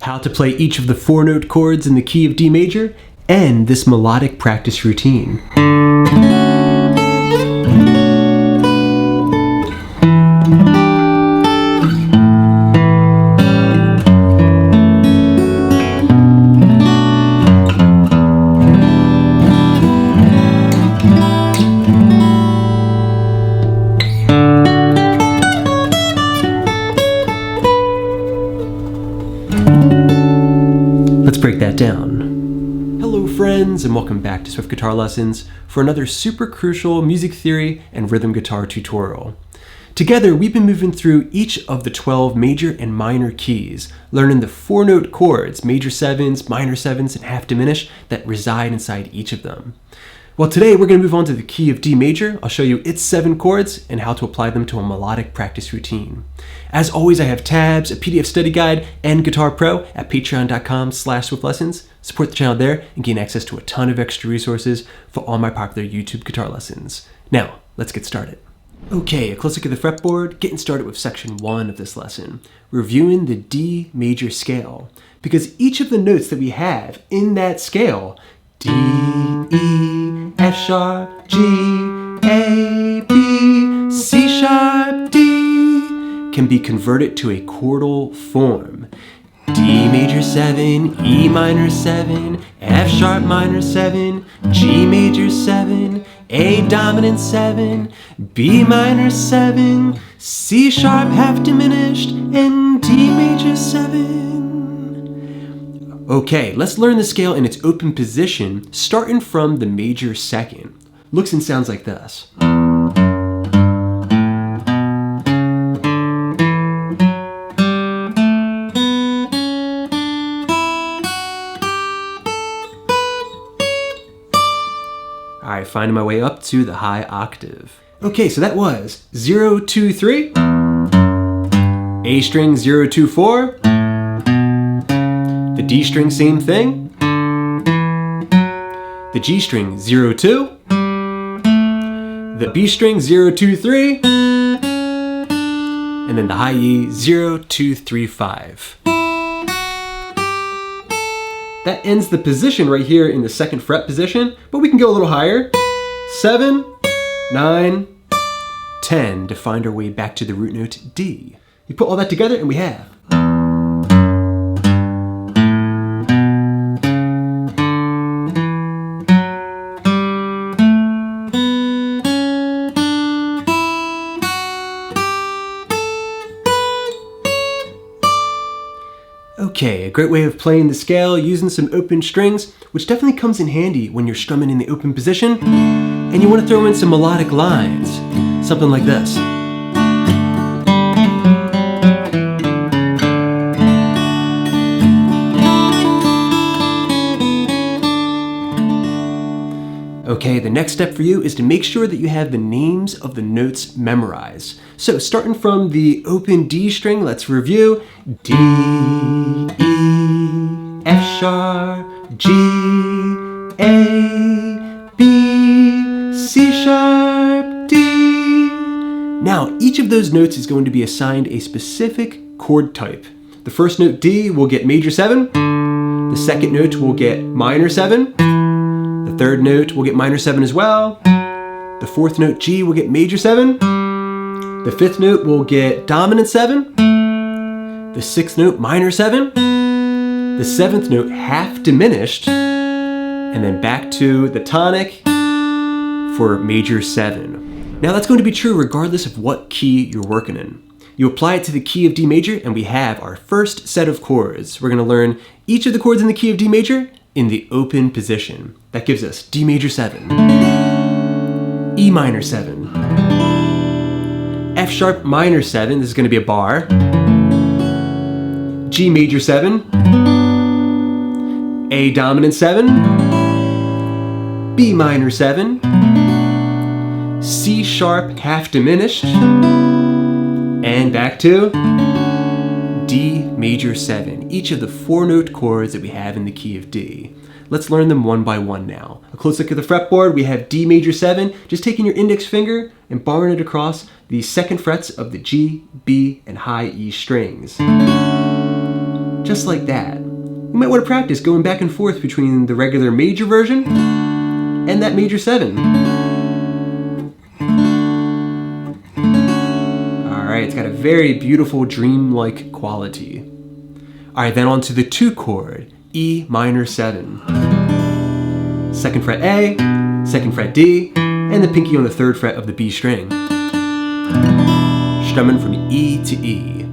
how to play each of the 4-note chords in the key of D major, and this melodic practice routine. Let's break that down. Hello friends, and welcome back to Swift Guitar Lessons for another super crucial music theory and rhythm guitar tutorial. Together, we've been moving through each of the 12 major and minor keys, learning the 4-note chords, major 7s, minor 7s, and half diminished that reside inside each of them. Well, today we're going to move on to the key of D major. I'll show you its 7 chords and how to apply them to a melodic practice routine. As always, I have tabs, a PDF study guide, and Guitar Pro at patreon.com/swiftlessons. Support the channel there and gain access to a ton of extra resources for all my popular YouTube guitar lessons. Now, let's get started. Okay, a close look at the fretboard, getting started with section 1 of this lesson, reviewing the D major scale, because each of the notes that we have in that scale, D, E, F sharp, G, A, B, C sharp, D, can be converted to a chordal form. D major 7, E minor 7, F sharp minor 7, G major 7, A dominant 7, B minor 7, C sharp half diminished, and D major 7. Okay, let's learn the scale in its open position, starting from the major 2nd. Looks and sounds like this. Alright, finding my way up to the high octave. Okay, so that was 0, 2, 3, A string 0, 2, 4, the D string same thing, the G string 0, 2, the B string 0, 2, 3, and then the high E 0, 2, 3, 5. That ends the position right here in the 2nd fret position, but we can go a little higher. 7, 9, 10 to find our way back to the root note D. You put all that together and we have. Okay, a great way of playing the scale using some open strings, which definitely comes in handy when you're strumming in the open position, and you want to throw in some melodic lines, something like this. Okay, the next step for you is to make sure that you have the names of the notes memorized. So starting from the open D string, let's review. D, E, F sharp, G, A, B, C sharp, D. Now, each of those notes is going to be assigned a specific chord type. The first note D will get major 7. The second note will get minor 7. The third note will get minor 7 as well. The fourth note G will get major 7. The fifth note will get dominant 7. The sixth note minor 7. The seventh note half diminished. And then back to the tonic for major 7. Now that's going to be true regardless of what key you're working in. You apply it to the key of D major and we have our first set of chords. We're going to learn each of the chords in the key of D major in the open position. That gives us D major 7, E minor 7, F sharp minor 7, this is going to be a bar, G major 7, A dominant 7, B minor 7, C sharp half diminished, and back to D major 7, each of the 4-note chords that we have in the key of D. Let's learn them one by one now. A close look at the fretboard, we have D major 7, just taking your index finger and barring it across the 2nd frets of the G, B, and high E strings. just like that. You might want to practice going back and forth between the regular major version and that major 7. Alright, it's got a very beautiful dreamlike quality. Alright, then on to the 2 chord, E minor 7. 2nd fret A, 2nd fret D, and the pinky on the 3rd fret of the B string. Strumming from E to E.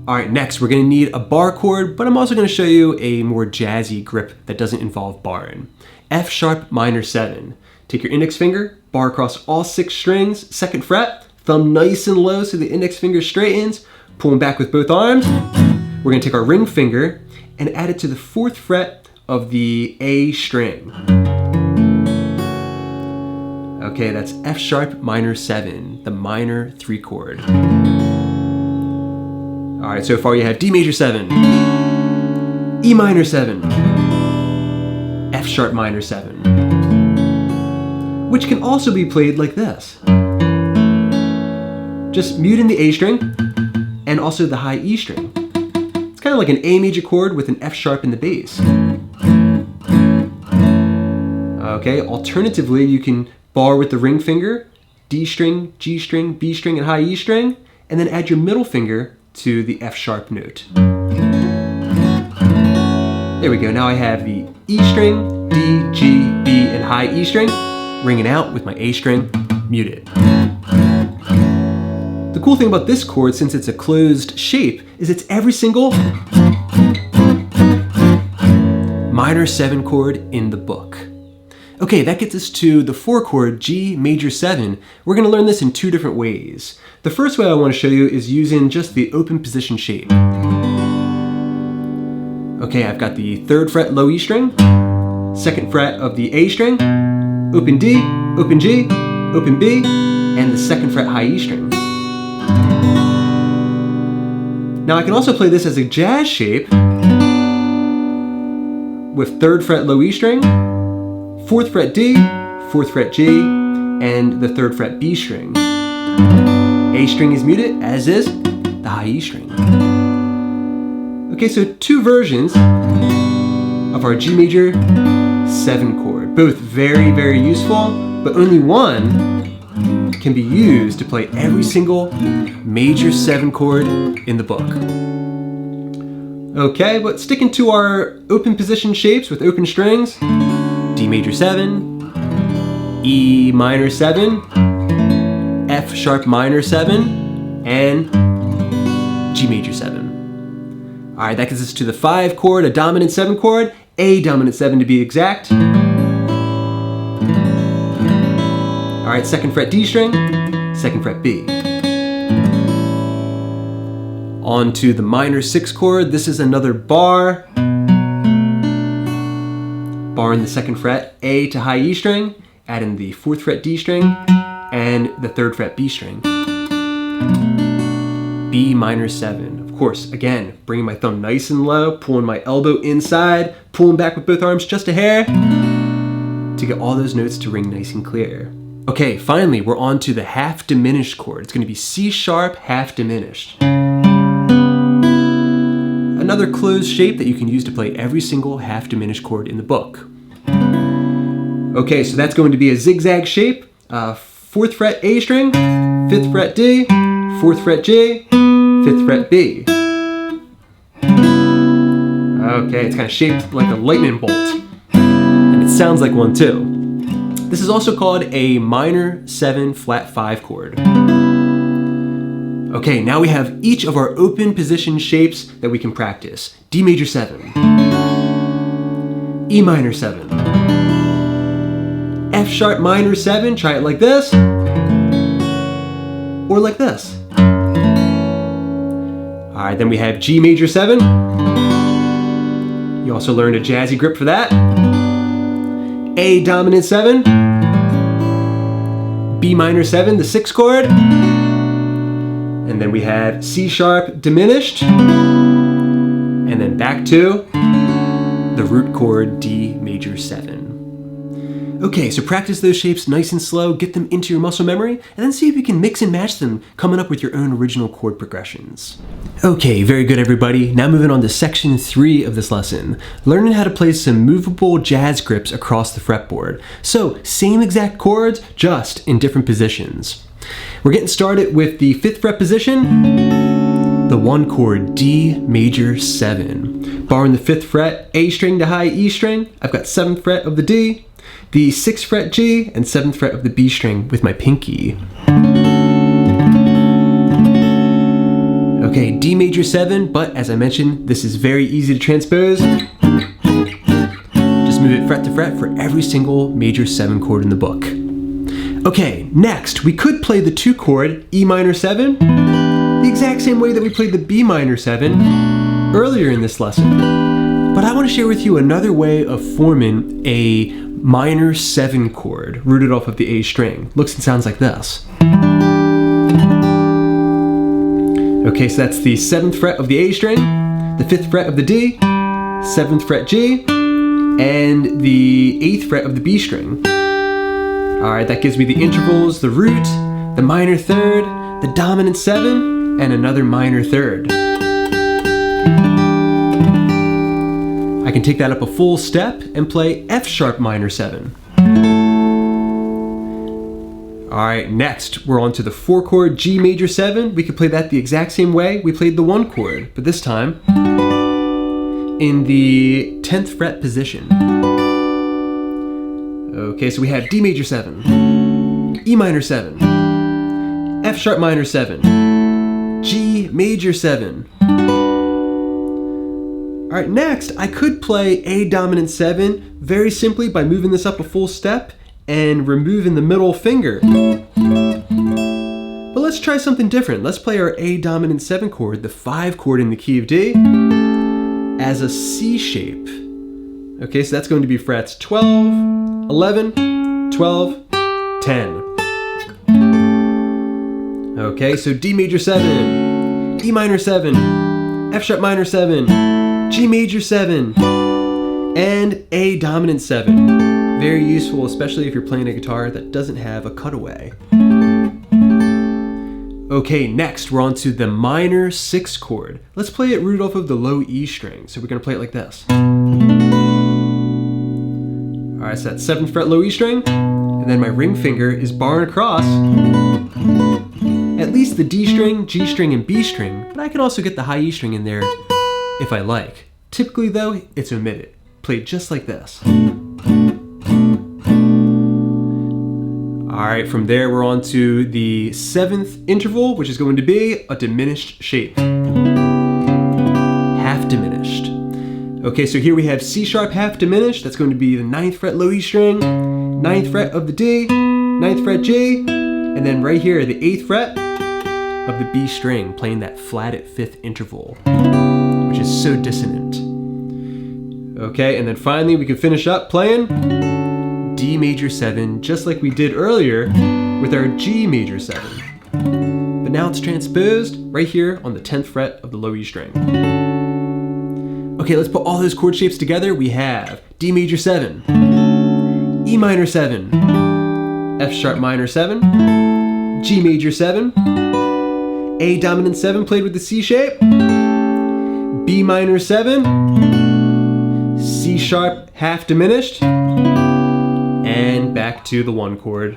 Alright, next we're going to need a bar chord, but I'm also going to show you a more jazzy grip that doesn't involve barring. F sharp minor 7. Take your index finger, bar across all 6 strings, 2nd fret, thumb nice and low so the index finger straightens, pull them back with both arms. We're going to take our ring finger and add it to the 4th fret of the A string. Okay, that's F sharp minor 7, the minor 3 chord. Alright, so far you have D major 7, E minor 7, F sharp minor 7, which can also be played like this. Just muting the A string and also the high E string. It's kind of like an A major chord with an F sharp in the bass. Okay, alternatively you can bar with the ring finger, D string, G string, B string, and high E string, and then add your middle finger to the F sharp note. There we go, now I have the E string, D, G, B, and high E string, ringing out with my A string muted. The cool thing about this chord, since it's a closed shape, is it's every single minor 7 chord in the book. Okay, that gets us to the 4 chord G major 7. We're going to learn this in 2 different ways. The first way I want to show you is using just the open position shape. Okay, I've got the 3rd fret low E string, 2nd fret of the A string, open D, open G, open B, and the 2nd fret high E string. Now I can also play this as a jazz shape with 3rd fret low E string, 4th fret D, 4th fret G, and the 3rd fret B string. A string is muted, as is the high E string. Okay, so 2 versions of our G major 7 chord. Both very, very useful, but only one can be used to play every single major 7 chord in the book. Okay, but sticking to our open position shapes with open strings, D major 7, E minor 7, F sharp minor 7, and G major 7. Alright, that gets us to the 5 chord, a dominant 7 chord, A dominant 7 to be exact. Alright, 2nd fret D string, 2nd fret B. On to the minor 6 chord, this is another bar. Bar in the 2nd fret, A to high E string, add in the 4th fret D string, and the 3rd fret B string. B minor 7. Of course, again, bringing my thumb nice and low, pulling my elbow inside, pulling back with both arms just a hair, to get all those notes to ring nice and clear. Okay, finally, we're on to the half diminished chord. It's going to be C sharp half diminished. Another closed shape that you can use to play every single half diminished chord in the book. Okay, so that's going to be a zigzag shape. 4th fret A string, 5th fret D, 4th fret G, 5th fret B. Okay, it's kind of shaped like a lightning bolt. And it sounds like one too. This is also called a minor 7 flat 5 chord. Okay, now we have each of our open position shapes that we can practice. D major 7, E minor 7, F sharp minor 7, try it like this, or like this. Alright, then we have G major 7. You also learned a jazzy grip for that. A dominant 7, B minor 7, the 6 chord, and then we have C sharp diminished, and then back to the root chord D major 7. Okay, so practice those shapes nice and slow, get them into your muscle memory, and then see if you can mix and match them, coming up with your own original chord progressions. Okay, very good everybody. Now moving on to section 3 of this lesson, learning how to play some movable jazz grips across the fretboard. So, same exact chords, just in different positions. We're getting started with the 5th fret position, the 1 chord D major 7. Borrowing the 5th fret, A string to high E string, I've got 7th fret of the D, the 6th fret G, and 7th fret of the B string with my pinky. Okay, D major 7, but as I mentioned, this is very easy to transpose. Just move it fret to fret for every single major 7 chord in the book. Okay, next, we could play the 2 chord E minor 7, the exact same way that we played the B minor 7 earlier in this lesson. But I want to share with you another way of forming a minor 7 chord rooted off of the A string. Looks and sounds like this. Okay, so that's the 7th fret of the A string, the 5th fret of the D, 7th fret G, and the 8th fret of the B string. Alright, that gives me the intervals, the root, the minor 3rd, the dominant 7, and another minor 3rd. I can take that up a full step and play F sharp minor 7. Alright, next we're on to the 4 chord G major 7. We could play that the exact same way we played the 1 chord, but this time in the 10th fret position. Okay, so we have D major 7, E minor 7, F sharp minor 7, G major 7. Alright, next, I could play A dominant 7 very simply by moving this up a full step and removing the middle finger. But let's try something different. Let's play our A dominant 7 chord, the 5 chord in the key of D, as a C shape. Okay, so that's going to be frets 12, 11, 12, 10. Okay, so D major 7, E minor 7, F sharp minor 7, G major 7, and A dominant 7. Very useful, especially if you're playing a guitar that doesn't have a cutaway. Okay, next we're on to the minor 6 chord. Let's play it rooted off of the low E string. So we're going to play it like this. Alright, so that's 7th fret low E string, and then my ring finger is barring across at least the D string, G string, and B string, but I can also get the high E string in there if I like. Typically though, it's omitted. Played just like this. Alright, from there we're on to the 7th interval, which is going to be a diminished shape. Half diminished. Okay, so here we have C sharp half diminished. That's going to be the 9th fret low E string, 9th fret of the D, 9th fret G, and then right here the 8th fret of the B string, playing that flat at 5th interval, which is so dissonant. Okay, and then finally we can finish up playing D major 7, just like we did earlier with our G major 7. But now it's transposed right here on the 10th fret of the low E string. Okay, let's put all those chord shapes together. We have D major 7, E minor 7, F sharp minor 7, G major 7, A dominant 7 played with the C shape, B minor 7, C sharp half diminished, and back to the 1 chord,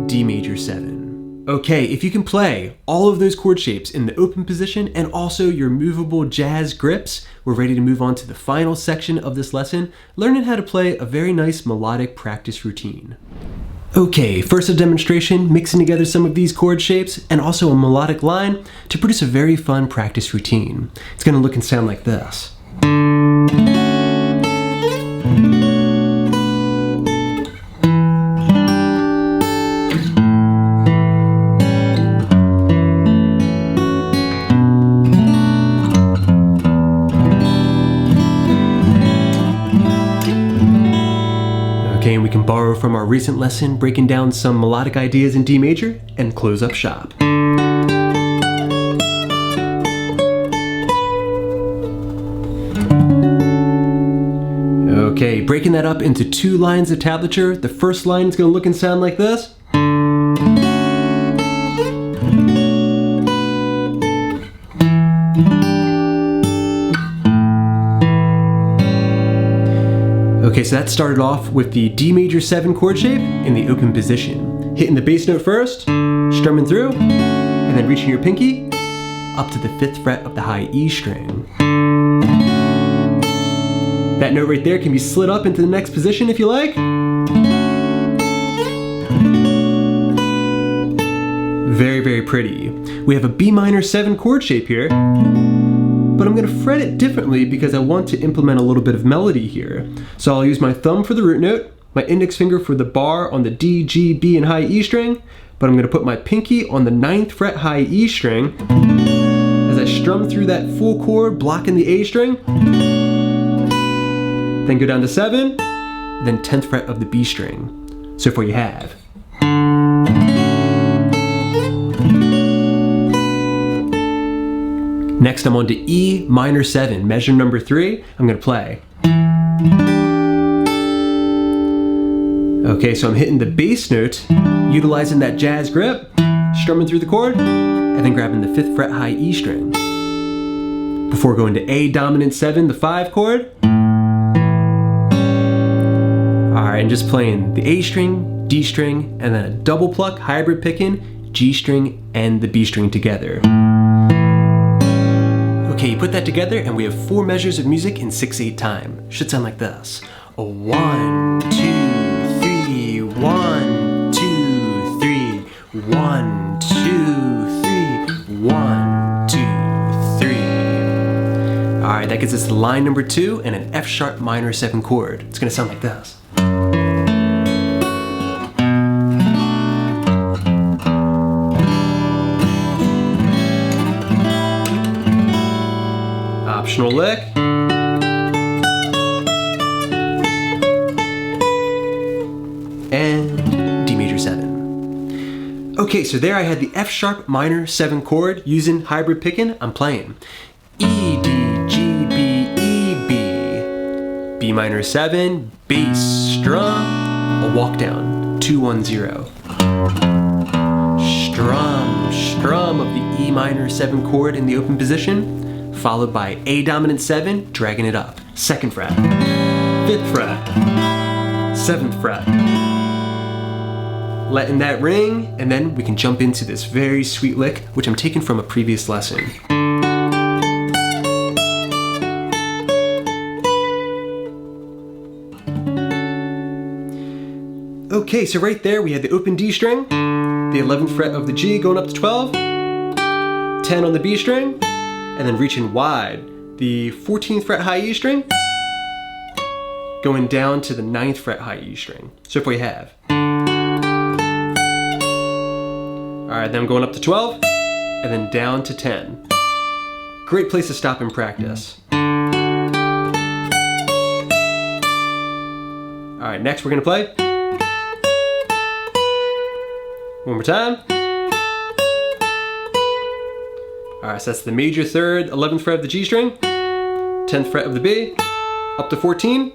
D major 7. Okay, if you can play all of those chord shapes in the open position and also your movable jazz grips, we're ready to move on to the final section of this lesson, learning how to play a very nice melodic practice routine. Okay, first a demonstration, mixing together some of these chord shapes and also a melodic line to produce a very fun practice routine. It's going to look and sound like this. Okay, and we can borrow from our recent lesson breaking down some melodic ideas in D major and close up shop. Okay, breaking that up into 2 lines of tablature. The first line is going to look and sound like this. Okay, so that started off with the D major 7 chord shape in the open position. Hitting the bass note first, strumming through, and then reaching your pinky up to the 5th fret of the high E string. That note right there can be slid up into the next position if you like. Very, very pretty. We have a B minor 7 chord shape here, but I'm going to fret it differently because I want to implement a little bit of melody here. So I'll use my thumb for the root note, my index finger for the bar on the D, G, B, and high E string, but I'm going to put my pinky on the 9th fret high E string as I strum through that full chord, blocking the A string. Then go down to 7, then 10th fret of the B string. So what you have. Next I'm on to E minor 7, measure number 3. I'm going to play. Okay, so I'm hitting the bass note, utilizing that jazz grip, strumming through the chord, and then grabbing the 5th fret high E string. Before going to A dominant 7, the 5 chord. Alright, and just playing the A string, D string, and then a double pluck, hybrid picking, G string, and the B string together. Okay, you put that together and we have 4 measures of music in 6/8 time. Should sound like this. A 1, 2, 3, 1, 2, 3, 1, 2, 3, 1, 2, 3. Alright, that gets us to line number 2 and an F sharp minor 7 chord. It's gonna sound like this. Optional lick. And D major 7. Okay, so there I had the F sharp minor 7 chord using hybrid picking. I'm playing E, D, G, B, E, B. B minor 7, bass, strum, a walk down, 2, 1, 0. Strum of the E minor 7 chord in the open position, followed by A dominant 7, dragging it up. 2nd fret, 5th fret, 7th fret. Letting that ring, and then we can jump into this very sweet lick, which I'm taking from a previous lesson. Okay, so right there we had the open D string, the 11th fret of the G going up to 12, 10 on the B string, and then reaching wide, the 14th fret high E string, going down to the 9th fret high E string. So if we have. Alright, then I'm going up to 12, and then down to 10. Great place to stop and practice. Alright, next we're going to play. One more time. Alright, so that's the major 3rd, 11th fret of the G string, 10th fret of the B, up to 14,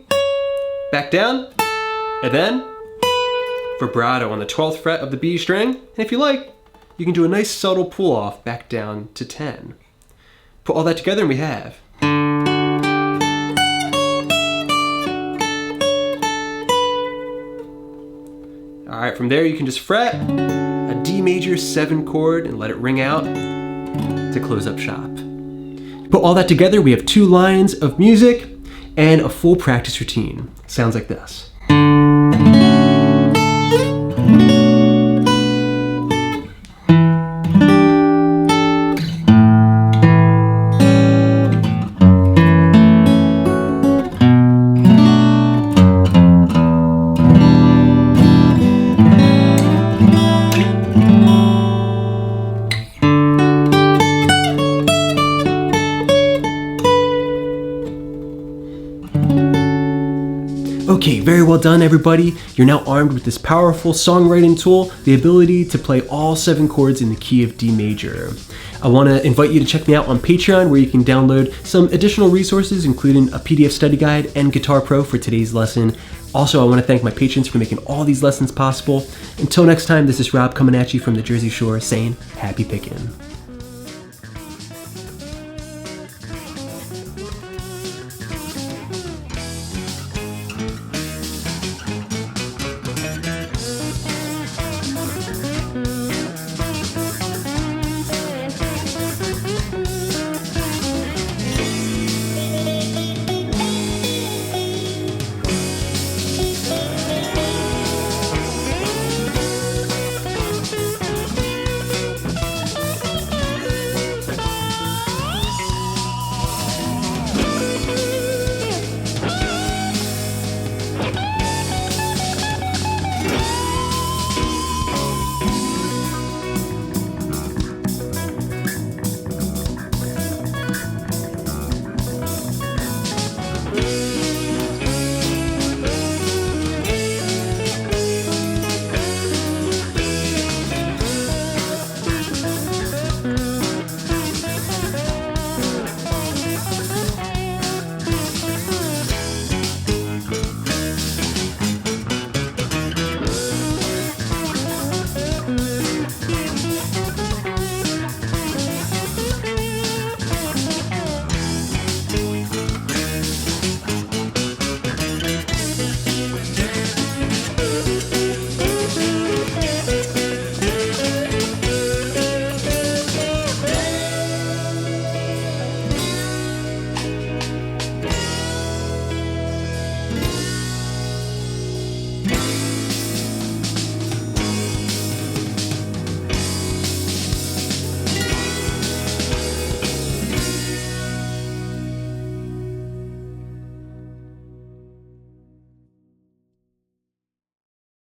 back down, and then vibrato on the 12th fret of the B string, and if you like, you can do a nice subtle pull off back down to 10. Put all that together and we have. Alright, from there you can just fret a D major 7 chord and let it ring out to close up shop. Put all that together, we have 2 lines of music and a full practice routine. Sounds like this. Okay, very well done everybody. You're now armed with this powerful songwriting tool, the ability to play all 7 chords in the key of D major. I want to invite you to check me out on Patreon, where you can download some additional resources, including a PDF study guide and Guitar Pro for today's lesson. Also, I want to thank my patrons for making all these lessons possible. Until next time, this is Rob coming at you from the Jersey Shore saying, happy picking.